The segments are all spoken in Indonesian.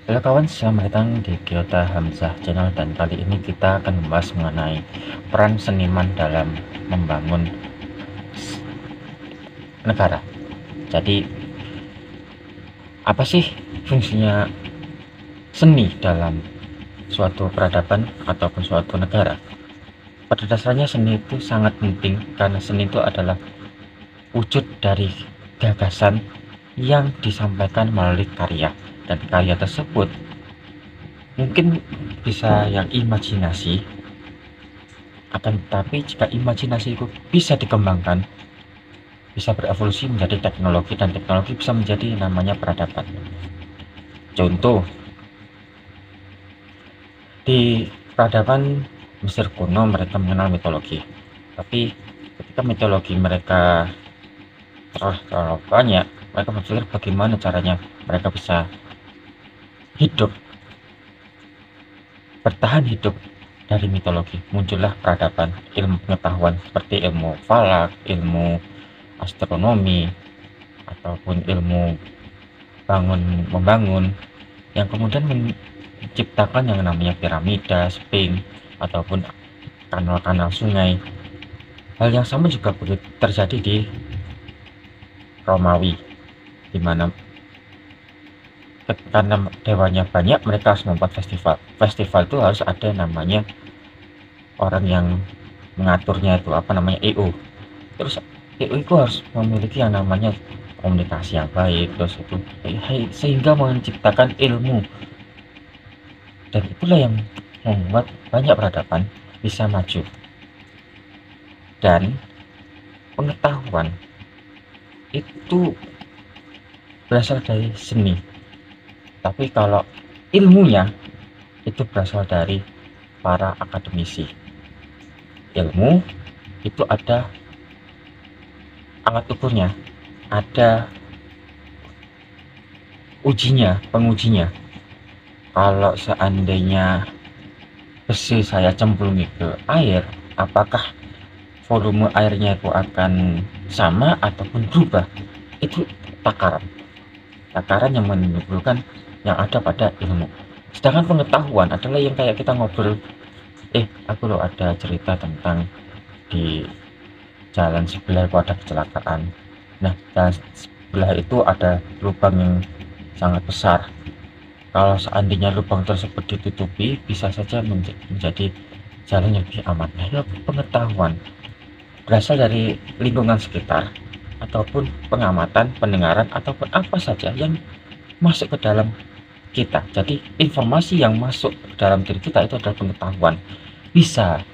Halo kawan, selamat datang di Kyota Hamzah Channel, dan kali ini kita akan membahas mengenai peran seniman dalam membangun negara. Jadi, apa sih fungsinya seni dalam suatu peradaban ataupun suatu negara? Pada dasarnya seni itu sangat penting karena seni itu adalah wujud dari gagasan yang disampaikan melalui karya, dan karya tersebut mungkin bisa yang imajinasi. Akan tetapi jika imajinasi itu bisa dikembangkan, bisa berevolusi menjadi teknologi, dan teknologi bisa menjadi namanya peradaban. Contoh, di peradaban Mesir kuno mereka mengenal mitologi, tapi ketika mitologi mereka terlalu banyak, mereka berpikir bagaimana caranya mereka bisa hidup, bertahan hidup dari mitologi. Muncullah peradaban, ilmu pengetahuan seperti ilmu falak, ilmu astronomi, ataupun ilmu membangun, yang kemudian menciptakan yang namanya piramida, sphinx, ataupun kanal-kanal sungai. Hal yang sama juga terjadi di Romawi, di mana karena dewanya banyak, mereka harus membuat festival. Festival itu harus ada namanya orang yang mengaturnya, itu apa namanya, EO. Terus EO itu harus memiliki yang namanya komunikasi yang baik, terus itu sehingga menciptakan ilmu, dan itulah yang membuat banyak peradaban bisa maju. Dan pengetahuan itu berasal dari seni, tapi kalau ilmunya itu berasal dari para akademisi. Ilmu itu ada alat ukurnya, ada ujinya, pengujinya. Kalau seandainya besi saya cemplungi ke air, apakah volume airnya itu akan sama ataupun berubah? Itu takaran. Takaran yang menimbulkan yang ada pada ilmu. Sedangkan pengetahuan adalah yang kayak kita ngobrol, aku loh ada cerita tentang di jalan sebelah itu ada kecelakaan. Nah, jalan sebelah itu ada lubang yang sangat besar. Kalau seandainya lubang tersebut ditutupi, bisa saja menjadi jalan yang lebih aman. Nah, itu pengetahuan berasal dari lingkungan sekitar, ataupun pengamatan, pendengaran, ataupun apa saja yang masuk ke dalam kita. Jadi informasi yang masuk ke dalam diri kita itu adalah pengetahuan. Bisa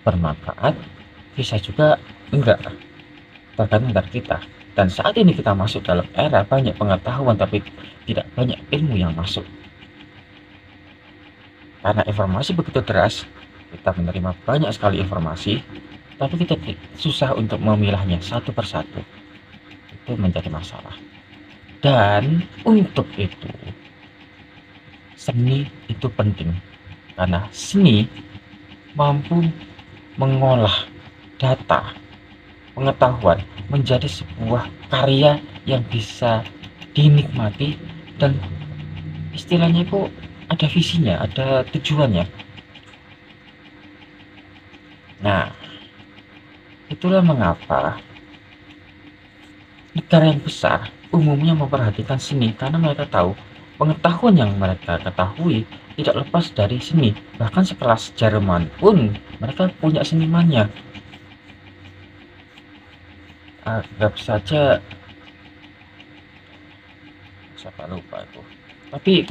bermanfaat, bisa juga enggak, tergantung dari kita. Dan saat ini kita masuk dalam era banyak pengetahuan tapi tidak banyak ilmu yang masuk. Karena informasi begitu deras, kita menerima banyak sekali informasi, tapi kita susah untuk memilahnya satu persatu. Itu menjadi masalah. Dan untuk itu, seni itu penting, karena seni mampu mengolah data, pengetahuan menjadi sebuah karya yang bisa dinikmati, dan istilahnya itu ada visinya, ada tujuannya. Nah, itulah mengapa negara yang besar umumnya memperhatikan seni, karena mereka tahu pengetahuan yang mereka ketahui tidak lepas dari seni. Bahkan sekelas Jerman pun mereka punya senimannya. Anggap saja, siapa lupa itu. Tapi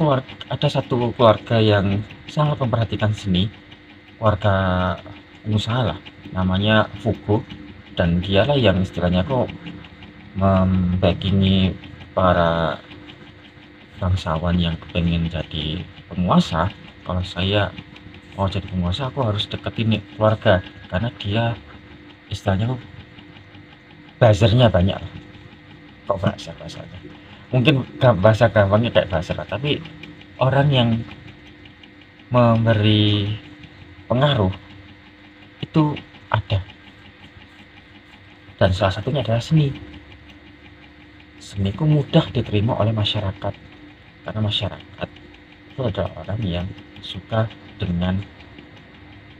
ada satu keluarga yang sangat memperhatikan seni, keluarga pengusaha lah, namanya Fugo, dan dialah yang istilahnya kok membackingi para bangsawan yang pengen jadi penguasa. Kalau saya mau jadi penguasa, aku harus deketin nih keluarga, karena dia istilahnya kok buzzernya banyak. Kok bahasanya mungkin bahasa gampangnya kayak buzzer, tapi orang yang memberi pengaruh itu ada, dan salah satunya adalah seni. Seni itu mudah diterima oleh masyarakat, karena masyarakat itu adalah orang yang suka dengan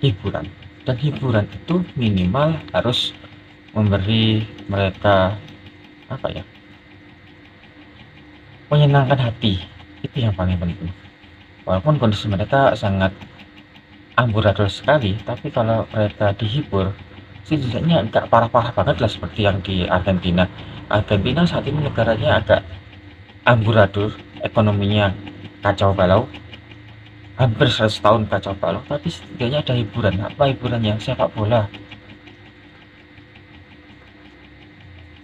hiburan, dan hiburan itu minimal harus memberi mereka apa ya, menyenangkan hati. Itu yang paling penting. Walaupun kondisi mereka sangat amburadul sekali, tapi kalau mereka dihibur setidaknya nggak parah-parah banget lah seperti yang di Argentina. Argentina saat ini negaranya agak amburadul, ekonominya kacau balau, hampir 100 tahun kacau balau, tapi setidaknya ada hiburan. Apa hiburannya? Sepak bola.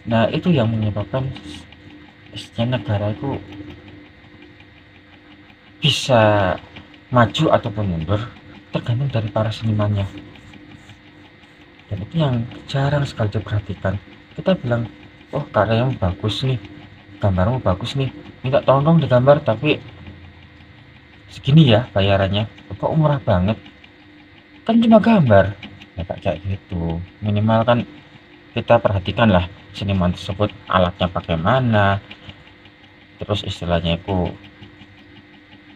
Nah, itu yang menyebabkan negara itu bisa maju ataupun mundur tergantung dari para senimannya. Dan itu yang jarang sekali diperhatikan. Kita bilang, oh karyamu bagus nih, gambarmu bagus nih, minta tolong dong digambar, tapi segini ya bayarannya, kok murah banget, kan cuma gambar. Ya kayak gitu, minimal kan kita perhatikan lah seniman tersebut alatnya pakai mana, terus istilahnya itu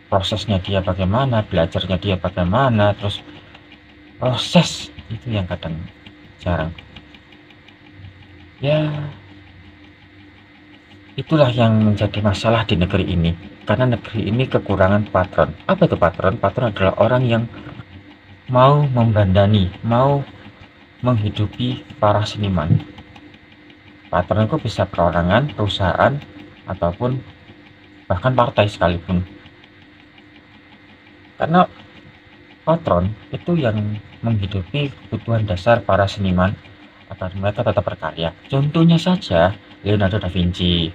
prosesnya dia bagaimana, belajarnya dia bagaimana, terus proses itu yang kadang jarang. Ya, itulah yang menjadi masalah di negeri ini, karena negeri ini kekurangan patron. Apa itu patron? Patron adalah orang yang mau membandani, mau menghidupi para seniman. Patron itu bisa perorangan, perusahaan, ataupun bahkan partai sekalipun. Karena patron itu yang menghidupi kebutuhan dasar para seniman agar mereka tetap berkarya. Contohnya saja Leonardo da Vinci,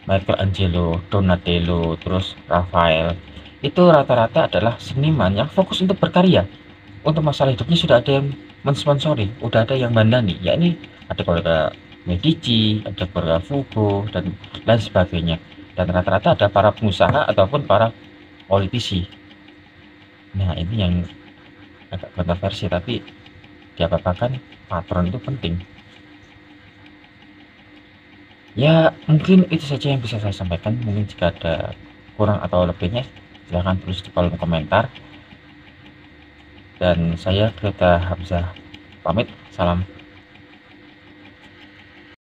Michelangelo, Donatello, terus Raphael. Itu rata-rata adalah seniman yang fokus untuk berkarya. Untuk masalah hidupnya sudah ada yang mensponsori, udah ada yang bandani, yakni ada keluarga Medici, ada keluarga Fugo, dan lain sebagainya. Dan rata-rata ada para pengusaha ataupun para politisi. Nah, ini yang agak kontroversi, tapi diapa-apakan patron itu penting. Ya, mungkin itu saja yang bisa saya sampaikan. Mungkin jika ada kurang atau lebihnya, silahkan tulis di kolom komentar. Dan saya Greta Hamzah pamit, salam.